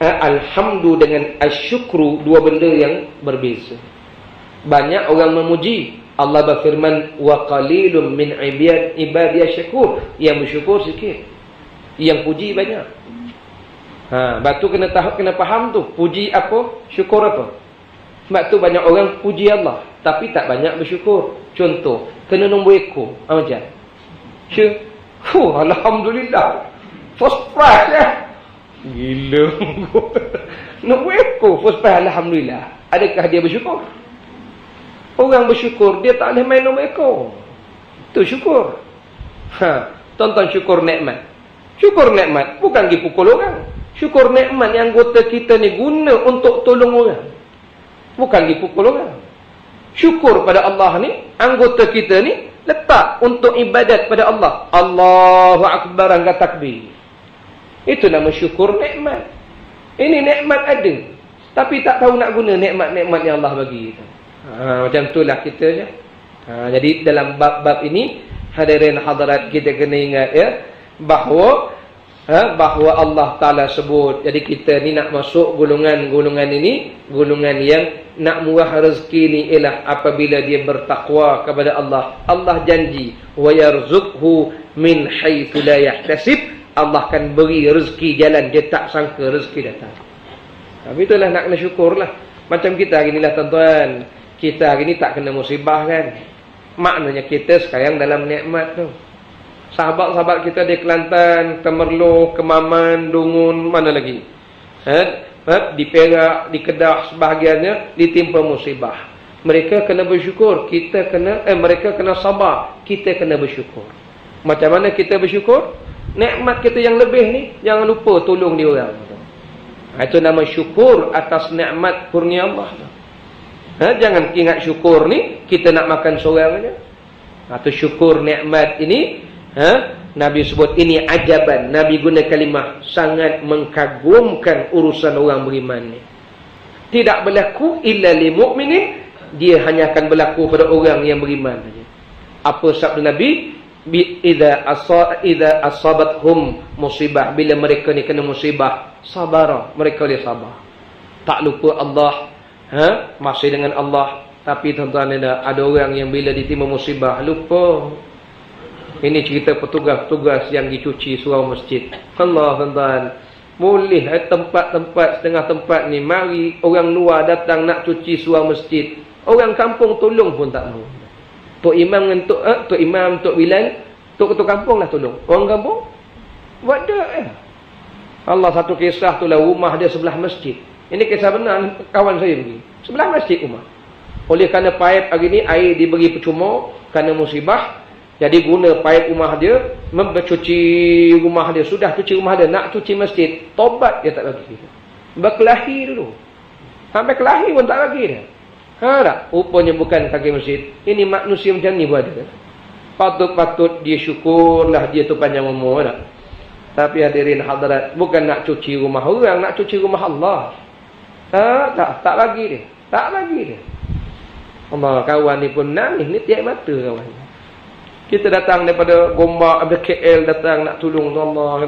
A: alhamdu dengan asyukru dua benda yang berbeza. Banyak orang memuji. Allah berfirman, wa qalilum min ibadiyah syakur. Yang bersyukur sikit, yang puji banyak. Batu kena faham tu. Puji apa, syukur apa. Sebab tu banyak orang puji Allah, tapi tak banyak bersyukur. Contoh, kena nombor ekor. Macam alhamdulillah, first prize ya. Gila. Nombor ekor, first prize, alhamdulillah. Adakah dia bersyukur? Orang bersyukur, dia tak boleh main nombor ekor. Itu syukur. Tonton syukur nikmat. Syukur nikmat bukan pergi pukul orang. Syukur nikmat yang anggota kita ni guna untuk tolong orang, bukan pergi pukul orang. Syukur pada Allah ni, anggota kita ni letak untuk ibadat pada Allah. Allahu Akbar, angkat takbir. Itu nama syukur nikmat. Ini nikmat ada, tapi tak tahu nak guna nikmat-nikmat yang Allah bagi. Macam itulah kita je. Jadi dalam bab-bab ini, hadirin hadirat, kita kena ingat ya, bahawa Allah Ta'ala sebut, jadi kita ni nak masuk golongan ini, golongan yang nak murah rezeki ni ialah apabila dia bertakwa kepada Allah. Allah janji, wa yarzuqhu min haitsu la yahtasib. Allah akan beri rezeki jalan dia tak sangka rezeki datang. Tapi itulah nak kena syukurlah. Macam kita hari ni lah tuan-tuan, kita hari ni tak kena musibah kan. Maknanya kita sekarang dalam nikmat tu. Sahabat-sahabat kita di Kelantan, Temerloh, Kemaman, Dungun, mana lagi? Di Perak, di Kedah sebahagiannya ditimpa musibah. Mereka kena bersyukur, mereka kena sabar, kita kena bersyukur. Macam mana kita bersyukur? Nikmat kita yang lebih ni, jangan lupa tolong dia orang. Itu nama syukur atas nikmat kurnia Allah. Jangan ingat syukur ni kita nak makan seorang aja. Atau syukur nikmat ini, Nabi sebut ini ajaban. Nabi guna kalimah sangat mengkagumkan urusan orang beriman ni. Tidak berlaku illa lil mu'minin, dia hanya akan berlaku pada orang yang beriman saja. Apa sabda Nabi? Idza asabathum musibah, bila mereka ni kena musibah, sabar, mereka dia sabar. Tak lupa Allah, masih dengan Allah. Tapi tuan-tuan, ada orang yang bila ditimpa musibah lupa. Ini cerita petugas-petugas yang dicuci surau masjid. Allah, tuan-tuan, boleh tempat-tempat, setengah tempat ni mari orang luar datang nak cuci surau masjid, orang kampung tolong pun tak mau. Tok Imam dengan Tok Imam, Tok Bilal, Tok Ketua Kampung lah tolong. Orang kampung buat dak. Allah, satu kisah tu lah, rumah dia sebelah masjid. Ini kisah benar, kawan saya pergi. Sebelah masjid rumah. Oleh kerana paip hari ni air diberi percuma kerana musibah, jadi guna paip rumah dia, mencuci rumah dia. Sudah cuci rumah dia, nak cuci masjid, tobat dia tak bagi. Berkelahi dulu. Sampai kelahi pun tak bagi dia. Tak? Rupanya bukan kaki masjid. Ini manusia macam ni pun ada. Patut-patut dia syukurlah dia tu panjang umur. Tak? Tapi hadirin hadirat, bukan nak cuci rumah orang, nak cuci rumah Allah. Tak bagi dia. Tak bagi dia. Allah, kawan ni pun nangis, ni tiap mata kawan. Kita datang daripada Gombak, ada KL datang nak tolong Allah.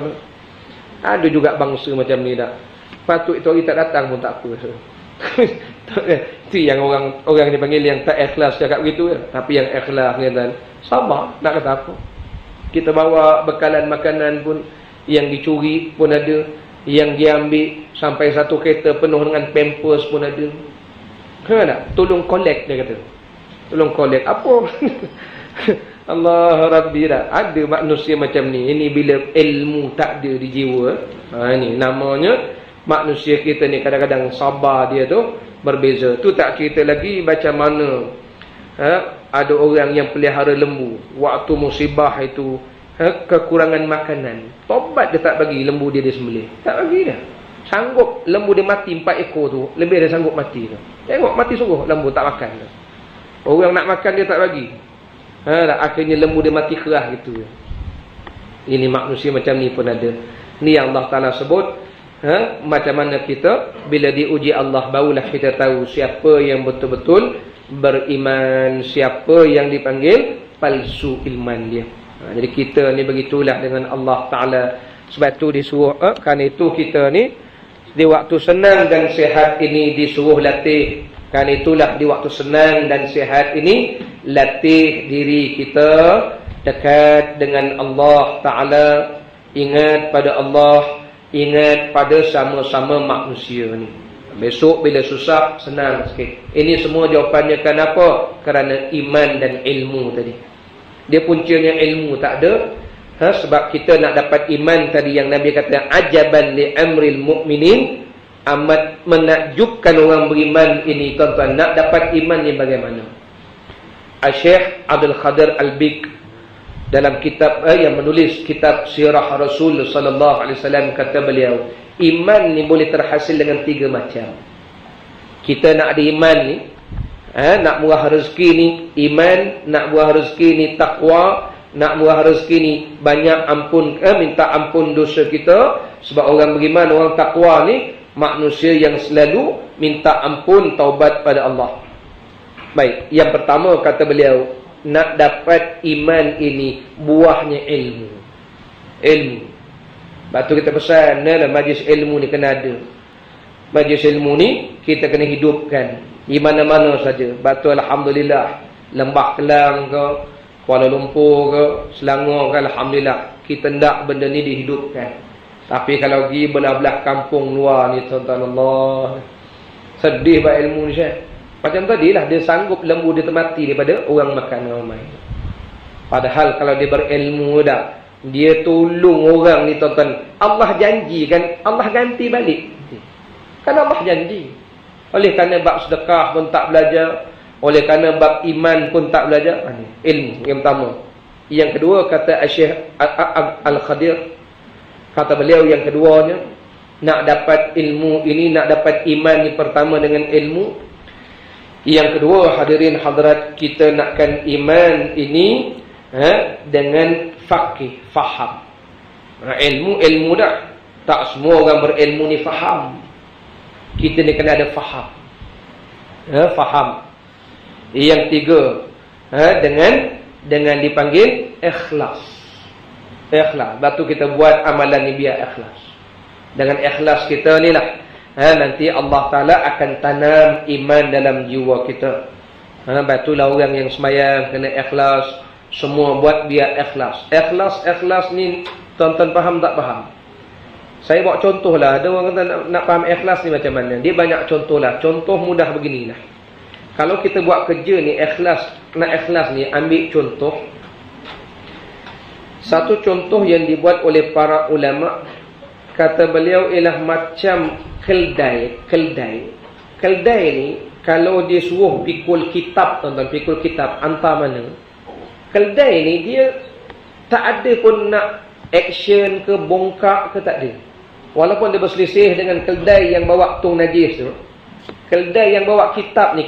A: Ada juga bangsa macam ni tak. Patut itu hari tak datang pun tak apa. Itu yang orang dipanggil yang tak ikhlas cakap begitu ya. Tapi yang ikhlas ni dan sabar, nak kata apa. Kita bawa bekalan makanan pun yang dicuri pun ada, yang diambil sampai satu kereta penuh dengan pampers pun ada. Tak? Tolong collect dia kata. Tolong collect apa? Allah Rabbi dah. Ada manusia macam ni. Ini bila ilmu tak ada di jiwa. Ini namanya manusia kita ni kadang-kadang sabar dia tu berbeza. Tu tak cerita lagi macam mana ada orang yang pelihara lembu. Waktu musibah itu kekurangan makanan, tobat dia tak bagi lembu dia disembelih. Tak bagi dia. Sanggup lembu dia mati 4 ekor tu, lebih dia sanggup mati tu. Tengok mati sungguh lembu tak makan tu. Orang nak makan dia tak bagi. Akhirnya lembu dia mati kerah gitu. Ini manusia macam ni pun ada. Ni yang Allah Ta'ala sebut. Macam mana kita bila diuji Allah, barulah kita tahu siapa yang betul-betul beriman, siapa yang dipanggil palsu ilman dia. Jadi kita ni begitulah dengan Allah Ta'ala. Sebab tu disuruh, kerana itu kita ni di waktu senang dan sihat ini disuruh latih. Kerana itulah di waktu senang dan sihat ini latih diri kita dekat dengan Allah Ta'ala. Ingat pada Allah, ingat pada sama-sama manusia ni. Besok bila susah, senang sikit. Ini semua jawapannya kenapa? Kerana iman dan ilmu tadi. Dia puncanya ilmu tak ada. Sebab kita nak dapat iman tadi yang Nabi kata ajaban li amril mu'minin, amat menakjubkan orang beriman ini tuan-tuan. Nak dapat iman ni bagaimana? Syekh Abdul Qadir Al-Bik dalam kitab yang menulis kitab Sirah Rasul sallallahu alaihi wasallam kata beliau, iman ni boleh terhasil dengan 3 macam. Kita nak ada iman ni, Nak murah rezeki ni iman, nak murah rezeki ni takwa, nak murah rezeki ni banyak minta ampun dosa kita. Sebab orang beriman, orang takwa ni manusia yang selalu minta ampun, taubat pada Allah. Baik, yang pertama kata beliau, nak dapat iman ini buahnya ilmu. Ilmu. Sebab tu kita pesan, majlis ilmu ni kena ada. Majlis ilmu ni kita kena hidupkan di mana-mana saja. Sebab tu alhamdulillah, Lembah Kelang ke, Kuala Lumpur ke, Selangor ke, alhamdulillah kita hendak benda ni dihidupkan. Tapi kalau pergi belah-belah kampung luar ni, tuan-tuan, Allah, sedih buat ilmu ni, Syekh. Macam tadilah, dia sanggup lembu dia termati daripada orang makan ramai. Padahal kalau dia berilmu dah, dia tolong orang ni, tuan-tuan, Allah janji kan, Allah ganti balik. Kan Allah janji. Oleh kerana bab sedekah pun tak belajar, oleh kerana bab iman pun tak belajar. Ilmu yang pertama. Yang kedua, kata Syekh Al-Khadir, kata beliau yang keduanya, nak dapat ilmu ini, nak dapat iman ni pertama dengan ilmu. Yang kedua, hadirin hadirat, kita nakkan iman ini dengan faqih, faham. Ilmu dah. Tak semua orang berilmu ni faham. Kita ni kena ada faham. Faham. Yang tiga, dengan dipanggil ikhlas. Ikhlas. Lepas tu kita buat amalan ni biar ikhlas. Dengan ikhlas kita ni lah, nanti Allah Ta'ala akan tanam iman dalam jiwa kita. Lepas tu lah orang yang semayang kena ikhlas. Semua buat biar ikhlas. Ikhlas ni tuan-tuan faham tak faham? Saya buat contoh lah. Ada orang kata nak faham ikhlas ni macam mana. Dia banyak contoh lah. Contoh mudah beginilah. Kalau kita buat kerja ni ikhlas, nak ikhlas ni, ambil contoh. Satu contoh yang dibuat oleh para ulama, kata beliau ialah macam keldai. Keldai ni kalau dia suruh pikul kitab, tuan-tuan, pikul kitab hantar mana, keldai ni dia tak ada pun nak action ke, bongkak ke, tak ada. Walaupun dia berselisih dengan keldai yang bawa tung najis tu. Keldai yang bawa kitab ni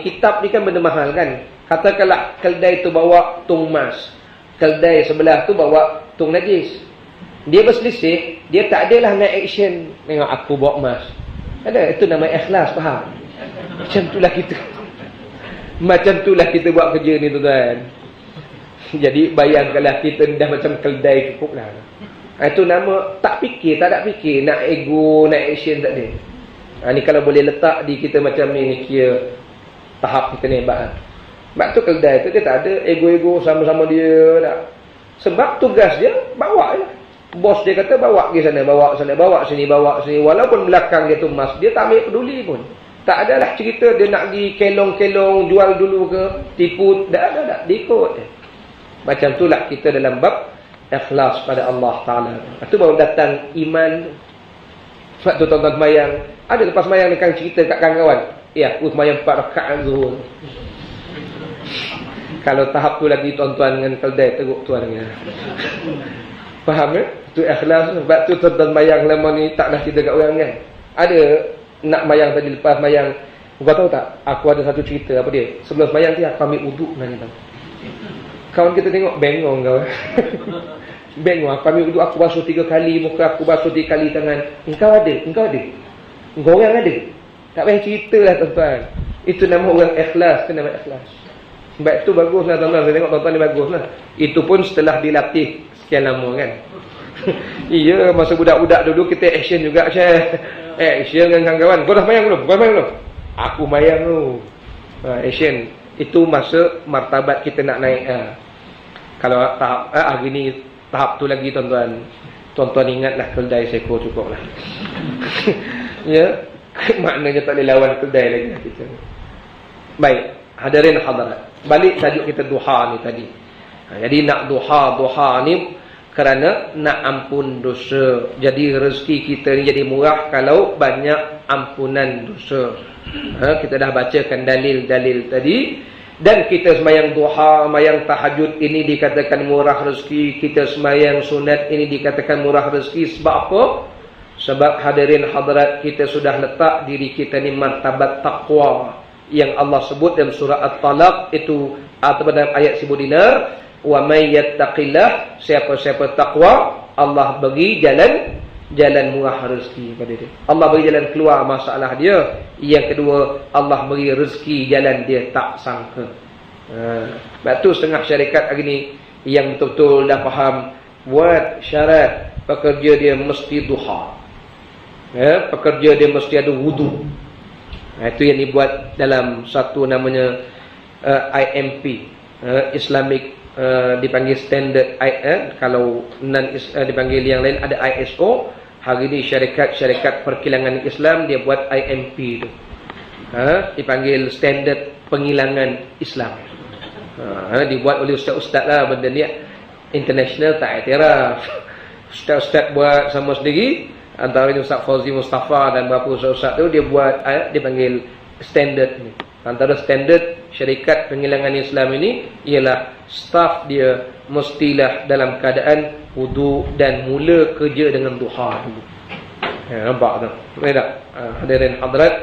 A: kan benda mahal kan. Katakanlah keldai tu bawa tung emas, keldai sebelah tu bawa tung najis. Dia berselisih, dia tak adalah nak action. Tengok aku bawa emas. Ada, itu nama ikhlas, faham? Macam itulah kita buat kerja ni, tuan-tuan. Jadi bayangkanlah kita dah macam keldai cukup lah. Itu nama tak fikir, tak ada fikir, nak ego, nak action, tak ada. Ni kalau boleh letak di kita macam ni, kira tahap kita ni hebat. Sebab tu keldai tu dia tak ada ego-ego sama-sama dia tak. Sebab tugas dia bawa je. Bos dia kata bawa pergi sana, bawa sana, bawa sini, bawa sini. Walaupun belakang dia tu emas, dia tak ambil peduli pun. Tak adalah cerita dia nak pergi kelong-kelong, jual dulu ke, tipu, tak, diikut. Macam itulah kita dalam bab ikhlas pada Allah Ta'ala. Itu baru datang iman. Sebab tu tuan-tuan semayang, ada lepas semayang ni kan cerita kat kawan-kawan, ya, aku semayang 4 rakaat zuhur. Kalau tahap tu lagi tuan-tuan dengan keldai, teruk tuan dengan. Faham ya? Itu ikhlas. Sebab tu tuan-tuan semayang lama ni taklah cerita kat orang kan. Ada nak semayang tadi, lepas semayang, kau tahu tak, aku ada satu cerita. Apa dia? Sebelum semayang ni aku ambil uduk nanya tahu. Kawan kita tengok, bengong kau. Bengong, aku ambil uduk, aku basuh 3 kali muka, aku basuh 3 kali tangan. Engkau ada? Engkau orang ada? Tak payah cerita lah tuan-tuan. Itu nama orang ikhlas. Itu nama ikhlas. Sebab itu bagus lah tuan-tuan. Saya tengok tuan-tuan ni bagus lah. Itu pun setelah dilatih sekian lama kan. Iya, masa budak-budak dulu kita action juga, Syekh. Action dengan kawan-kawan. Kau dah mayang belum? Aku mayang tu. Action. Itu masa martabat kita nak naik. Kalau tahap hari ni, tahap tu lagi tuan-tuan. Tuan-tuan ingatlah keldai seko cukup lah. Ya, maknanya tak boleh lawan keldai lagi lah kita. Baik, hadirin hadirat. Balik tajuk kita duha ni tadi. Jadi nak duha ni kerana nak ampun dosa. Jadi rezeki kita ni jadi murah kalau banyak ampunan dosa. Kita dah bacakan dalil-dalil tadi. Dan kita semayang duha, semayang tahajud ini dikatakan murah rezeki. Kita semayang sunat ini dikatakan murah rezeki. Sebab apa? Sebab hadirin hadirat, kita sudah letak diri kita ni martabat taqwa. yang Allah sebut dalam surah At-Talaq itu, atau dalam ayat sebut dinar, wa may yattaqillah, siapa-siapa takwa, Allah bagi jalan murah rezeki pada dia. Allah bagi jalan keluar masalah dia. Yang kedua, Allah bagi rezeki jalan dia tak sangka. Sebab tu setengah syarikat hari ni yang betul-betul dah faham, buat syarat pekerja dia mesti duha. Pekerja dia mesti ada wudu. Itu yang dibuat dalam satu namanya IMP, Islamic, dipanggil standard, kalau non dipanggil yang lain ada ISO. Hari ini syarikat perkilangan Islam dia buat IMP tu, dipanggil standard pengilangan Islam. Dibuat oleh ustaz-ustaz lah, benda ni international tak iktiraf. Ustaz-ustaz buat sama sendiri, antaranya Ustaz Fauzi Mustafa dan beberapa ustaz-ustaz tu dia buat, dia panggil standard ni. Antara standard syarikat pengilangan Islam ini ialah staf dia mestilah dalam keadaan wudu dan mula kerja dengan duha dulu. Nampak tak? Tak? Hadirin hadirat,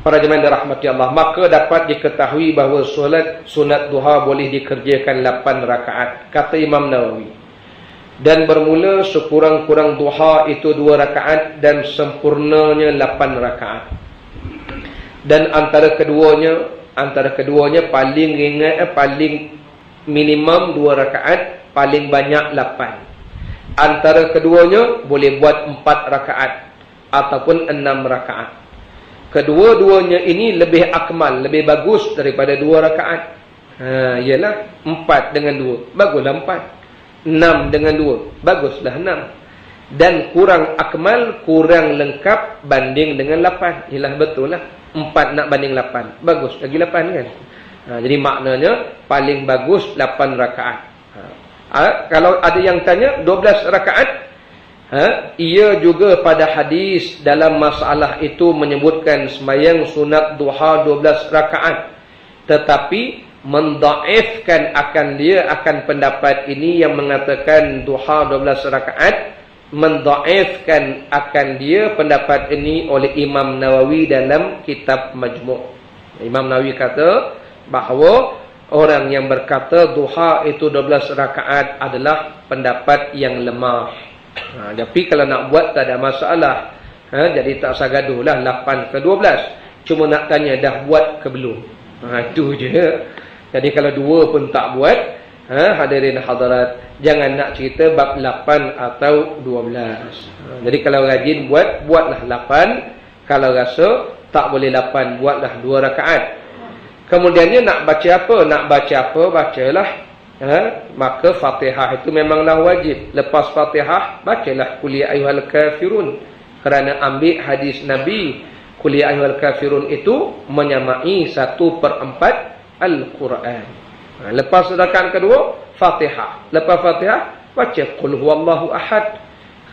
A: para jemaah dirahmati Allah, maka dapat diketahui bahawa solat sunat duha boleh dikerjakan 8 rakaat, kata Imam Nawawi. Dan bermula sekurang-kurang duha itu 2 rakaat dan sempurnanya 8 rakaat. Dan antara keduanya paling ringan, paling minimum 2 rakaat, paling banyak 8. Antara keduanya boleh buat 4 rakaat ataupun 6 rakaat. Kedua-duanya ini lebih akmal, lebih bagus daripada 2 rakaat. Ialah 4 dengan 2, baguslah 4. 6 dengan 2, baguslah 6. Dan kurang akmal, kurang lengkap banding dengan 8. Ialah betul lah, 4 nak banding 8, bagus lagi 8 kan. Jadi maknanya paling bagus 8 rakaat. Kalau ada yang tanya 12 rakaat, ia juga pada hadis dalam masalah itu menyebutkan sembahyang sunat duha 12 rakaat, tetapi mendaifkan akan pendapat ini yang mengatakan duha 12 rakaat, mendaifkan akan dia pendapat ini oleh Imam Nawawi dalam kitab Majmu'. Imam Nawawi kata bahawa orang yang berkata duha itu 12 rakaat adalah pendapat yang lemah. Tapi kalau nak buat tak ada masalah. Jadi tak usah gaduh lah 8 ke 12. Cuma nak tanya dah buat ke belum. Itu je. Jadi kalau 2 pun tak buat, hadirin hadirat, jangan nak cerita bab 8 atau 12. Jadi kalau rajin buatlah 8. Kalau rasa tak boleh 8, buatlah 2 rakaat. Kemudiannya nak baca apa? Nak baca apa? Bacalah. Maka Fatihah itu memanglah wajib. Lepas Fatihah, bacalah Qul ya ayyuhal kafirun. Kerana ambil hadis Nabi, Qul ya ayyuhal kafirun itu menyamai 1/4 Al-Quran. Lepas rakaat kedua, Fatihah. Lepas Fatihah, baca Qul huwallahu ahad.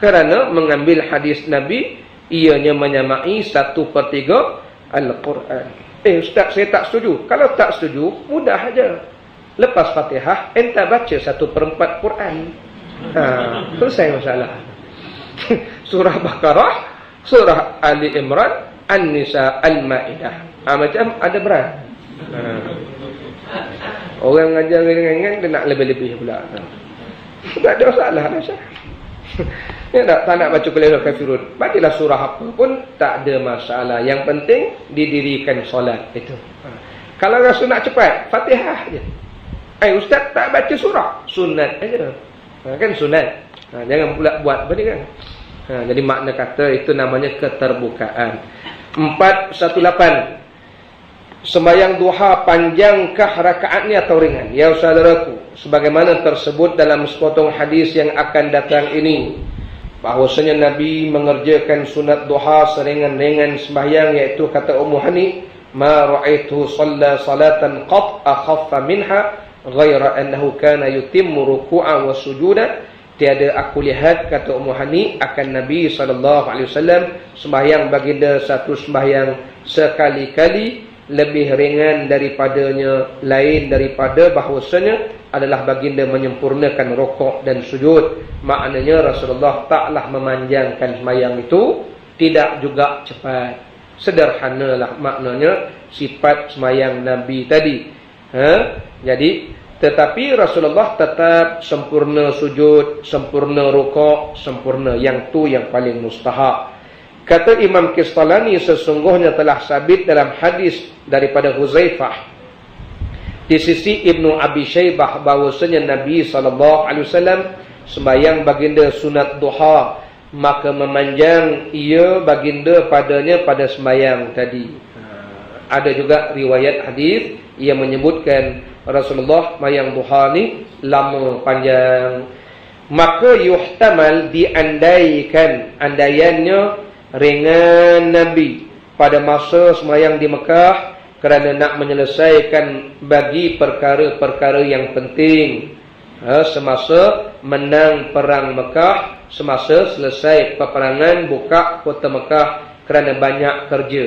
A: Kerana mengambil hadis Nabi, ianya menyamai 1/3 Al-Quran. Ustaz, saya tak setuju. Kalau tak setuju, mudah aja. Lepas Fatihah, enta baca 1/4 Quran. Selesai masalah. Surah Baqarah, Surah Ali Imran, An-Nisa, Al-Ma'idah. Macam ada berat. Orang ngajar ringan-ringan, dia nak lebih-lebih pula. Tak ada masalah dah, Syah. Tak nak baca Qul ya ayyuhal kafirun, bacalah surah apa pun tak ada masalah. Yang penting didirikan solat itu. Kalau rasa nak cepat, Fatihah je. Ustaz tak baca surah, sunat aja. Kan sunat. Jangan pula buat benda kan. Jadi makna kata itu namanya keterbukaan. 418. Sembahyang duha panjangkah rakaatnya atau ringan? Ya saudaraku, sebagaimana tersebut dalam sepotong hadis yang akan datang ini, bahwasanya Nabi mengerjakan sunat duha seringan-ringan sembahyang, iaitu kata Ummu Hani, ma ra'aitu shalla salatan qat akhaffa minha ghaira annahu kana yutimmu ruku'a wa sujuda. Tiada aku lihat, kata Ummu Hani, akan Nabi SAW sembahyang baginda satu sembahyang sekali-kali lebih ringan daripadanya, lain daripada bahwasanya adalah baginda menyempurnakan rukuk dan sujud. Maknanya Rasulullah taklah memanjangkan sembahyang itu, tidak juga cepat. Sederhanalah maknanya sifat semayang Nabi tadi. Jadi tetapi Rasulullah tetap sempurna sujud, sempurna rukuk, sempurna yang tu yang paling mustahab. Kata Imam Kistalani, sesungguhnya telah sabit dalam hadis daripada Huzaifah di sisi Ibnu Abi Syaibah bahwasanya Nabi SAW sembahyang baginda sunat duha, maka memanjang ia baginda padanya pada sembahyang tadi. Ada juga riwayat hadis yang menyebutkan Rasulullah sembahyang duha ni lama panjang. Maka yuhtamal, diandaikan, andaiannya ringan Nabi pada masa sembahyang di Mekah kerana nak menyelesaikan bagi perkara-perkara yang penting. Semasa menang perang Mekah, semasa selesai peperangan buka kota Mekah kerana banyak kerja.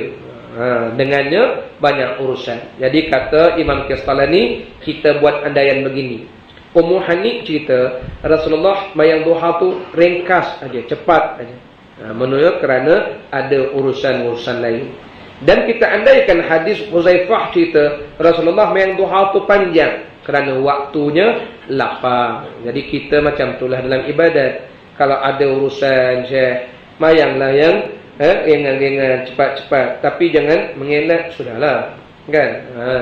A: Dengannya banyak urusan. Jadi kata Imam Kistalani, kita buat andaian begini. Ummu Hani cerita Rasulullah sembahyang duha tu ringkas aja, cepat aja. Menurut kerana ada urusan-urusan lain. Dan kita andaikan hadis Huzaifah cerita Rasulullah sembahyang duha tu panjang kerana waktunya lapang. Jadi kita macam itulah dalam ibadat. Kalau ada urusan Syekh, mayanglah yang ringan-ringan, cepat-cepat. Tapi jangan mengelak, sudahlah. Kan?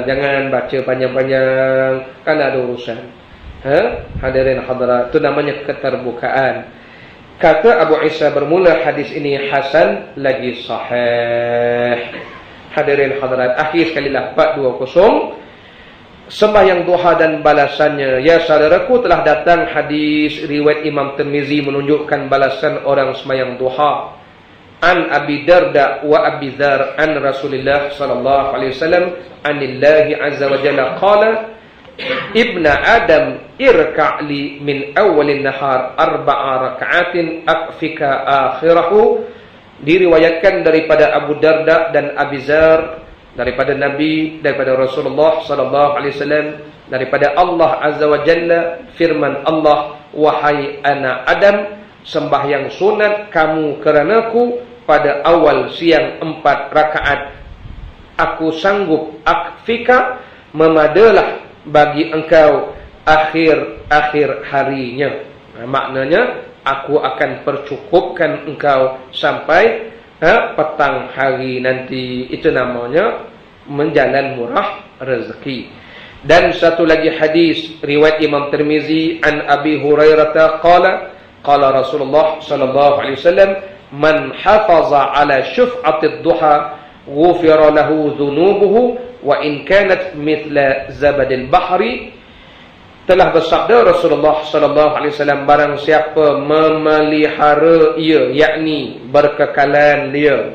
A: Jangan baca panjang-panjang kalau ada urusan. Hadirin hadirat, itu namanya keterbukaan. Kata Abu Isa, bermula hadis ini hasan lagi sahih. Hadirin hadirat, akhir sekali lah 420. Sembahyang duha dan balasannya. Ya saudaraku, telah datang hadis riwayat Imam Tirmizi menunjukkan balasan orang sembahyang duha. An Abi Darda wa Abi Dzar an Rasulullah sallallahu alaihi wasallam anillahi azza wa jalla qala Ibna Adam irka'li min awalin nahar 4 raka'atin akfika akhirahu. Diriwayatkan daripada Abu Darda dan Abi Dzar, daripada Nabi, daripada Rasulullah sallallahu alaihi wasallam, daripada Allah azza wa jalla, firman Allah, wahai anak Adam, sembahyang sunat kamu keranaku pada awal siang 4 rakaat. Aku sanggup akfika, memadalah bagi engkau akhir-akhir harinya. Maknanya aku akan percukupkan engkau sampai petang hari nanti. Itu namanya menjalan murah rezeki. Dan satu lagi hadis riwayat Imam Tirmizi an Abi Hurairah qala qala Rasulullah sallallahu alaihi wasallam man hafaza ala syuf'atid duha ghufira lahu dhunubuhu wa in kanat mithla zabadil bahri. Telah bersabda Rasulullah sallallahu alaihi wasallam, barang siapa memelihara ia, yakni berkekalan dia,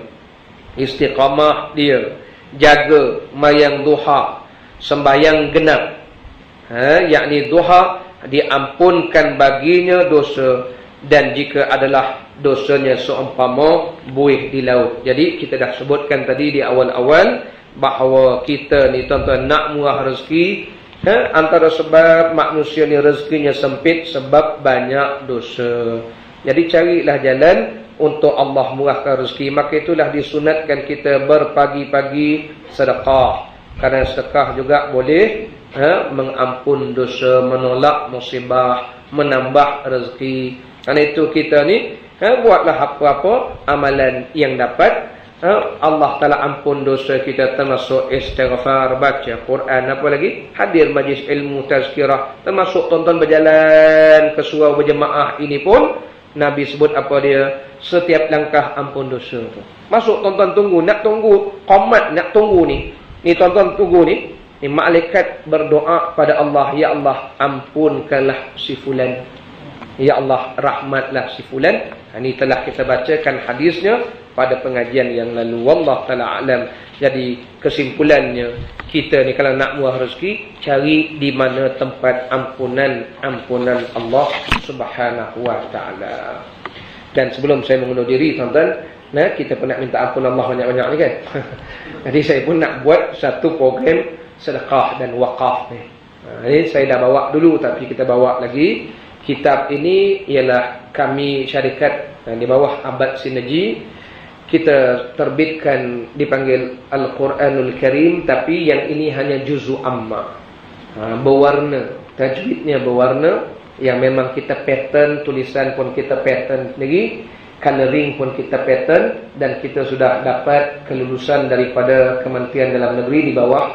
A: istiqamah dia, jaga mayang duha, sembahyang genap, yakni duha, diampunkan baginya dosa, dan jika adalah dosanya seumpama buih di laut. Jadi kita dah sebutkan tadi di awal-awal bahawa kita ni tuan-tuan nak murah rezeki, antara sebab manusia ni rezekinya sempit sebab banyak dosa. Jadi carilah jalan untuk Allah murahkan rezeki. Maka itulah disunatkan kita berpagi-pagi sedekah. Kerana sedekah juga boleh mengampun dosa, menolak musibah, menambah rezeki. Kerana itu kita ni buatlah apa-apa amalan yang dapat Allah Ta'ala ampun dosa kita, termasuk istighfar, baca Quran, apa lagi, hadir majlis ilmu tazkirah, termasuk tonton berjalan ke surau berjemaah. Ini pun Nabi sebut apa dia, setiap langkah ampun dosa tu. Masuk tonton tunggu, nak tunggu qomat, nak tunggu ni tonton tunggu ni malaikat berdoa pada Allah, ya Allah ampunkanlah si fulan, ya Allah rahmatlah si fulan. Ini telah kita bacakan hadisnya pada pengajian yang lalu. Wallahu taala alam. Jadi kesimpulannya, kita ni kalau nak murah rezeki, cari di mana tempat ampunan Allah Subhanahu wa taala. Dan sebelum saya mengundur diri, tuan-tuan, kita pun nak minta ampun Allah banyak-banyak ni kan. Jadi saya pun nak buat satu program sedekah dan wakaf ni. Ini saya dah bawa dulu, tapi kita bawa lagi. Kitab ini ialah kami syarikat di bawah Abad Sinergi. kita terbitkan dipanggil Al-Quranul Karim, tapi yang ini hanya juzu amma, berwarna, tajwidnya berwarna, yang memang kita pattern, tulisan pun kita pattern sendiri, coloring pun kita pattern, dan kita sudah dapat kelulusan daripada Kementerian Dalam Negeri di bawah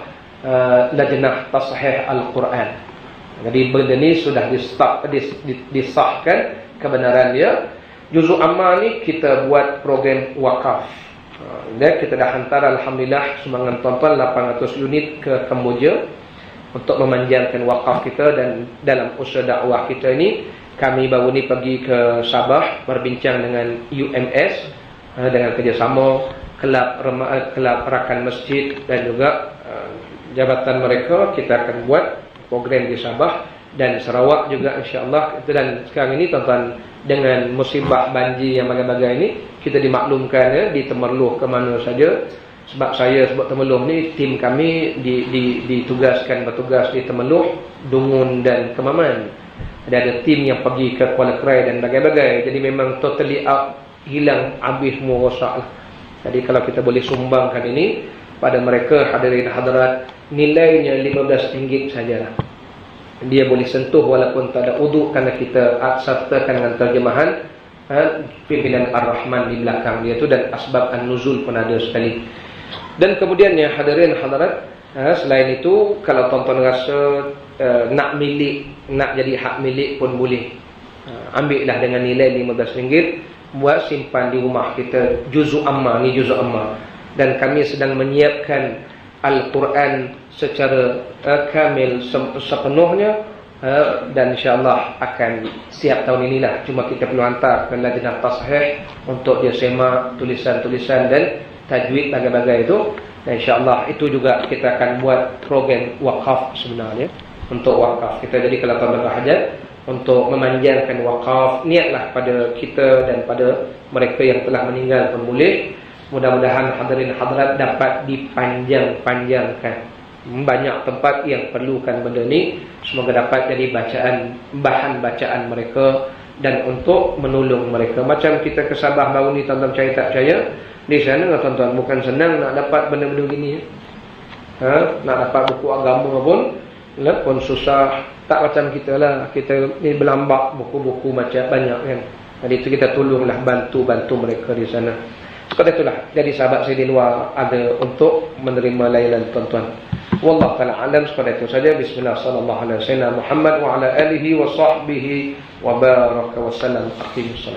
A: Lajnah Tashih Al-Quran. Jadi benda ni sudah disahkan kebenaran dia. Juzuk amma ni kita buat program wakaf. Dan kita dah hantar alhamdulillah sumbangan tuan-tuan 800 unit ke Kamboja untuk memanjangkan wakaf kita. Dan dalam usaha dakwah kita ini, kami baru ni pergi ke Sabah berbincang dengan UMS dengan kerjasama kelab rakan masjid dan juga jabatan mereka. Kita akan buat program di Sabah dan Sarawak juga insya-Allah. Dan sekarang ini tuan-tuan, dengan musibah banjir yang bagai-bagai ini, kita dimaklumkan di Temerloh ke mana saja. Sebab saya sebut Temerloh ni, tim kami ditugaskan bertugas di Temerloh, Dungun dan Kemaman. Ada tim yang pergi ke Kuala Krai dan bagai-bagai. Jadi memang totally out, hilang, habis, semua rosak lah. Jadi kalau kita boleh sumbangkan ini pada mereka hadirin hadirat, nilainya RM15 sajalah. Dia boleh sentuh walaupun tak ada uduk, kerana kita sertakan dengan terjemahan pimpinan Ar-Rahman di belakang dia tu, dan asbab an-nuzul pun ada sekali. Dan kemudiannya hadirin hadirat, selain itu, kalau tuan-tuan rasa nak milik, nak jadi hak milik pun boleh. Ambillah dengan nilai RM15, buat simpan di rumah kita. Juzuk amma ni, juzuk amma. Dan kami sedang menyiapkan Al-Quran secara kamil sepenuhnya, dan insyaAllah akan siap tahun inilah. Cuma kita perlu hantar ke Lajnah Tashih untuk dia semak tulisan-tulisan dan tajwid bagai-bagai itu. Dan insyaAllah itu juga kita akan buat program wakaf sebenarnya, untuk wakaf kita. Jadi kalau tuan berhajat untuk memanjangkan wakaf, niatlah pada kita dan pada mereka yang telah meninggal pun boleh. Mudah-mudahan hadirin hadirat dapat dipanjang-panjangkan. Banyak tempat yang perlukan benda ni. Semoga dapat jadi bahan bacaan mereka dan untuk menolong mereka. Macam kita ke Sabah baru ni, tuan-tuan percaya tak percaya, di sana tuan-tuan bukan senang nak dapat benda-benda gini. Nak dapat buku agama pun susah. Tak macam kita lah. Kita ni berlambak buku-buku macam banyak kan. Jadi itu kita tolonglah, bantu mereka di sana. Seperti itulah. Jadi sahabat saya di luar ada untuk menerima layanan tuan-tuan. Wallahu ta'ala alam. Seperti itu saja. Bismillah sallallahu alaihi wasallam Muhammad wa ala alihi wa sahbihi wa baraka wa sallam. Aqimus salat.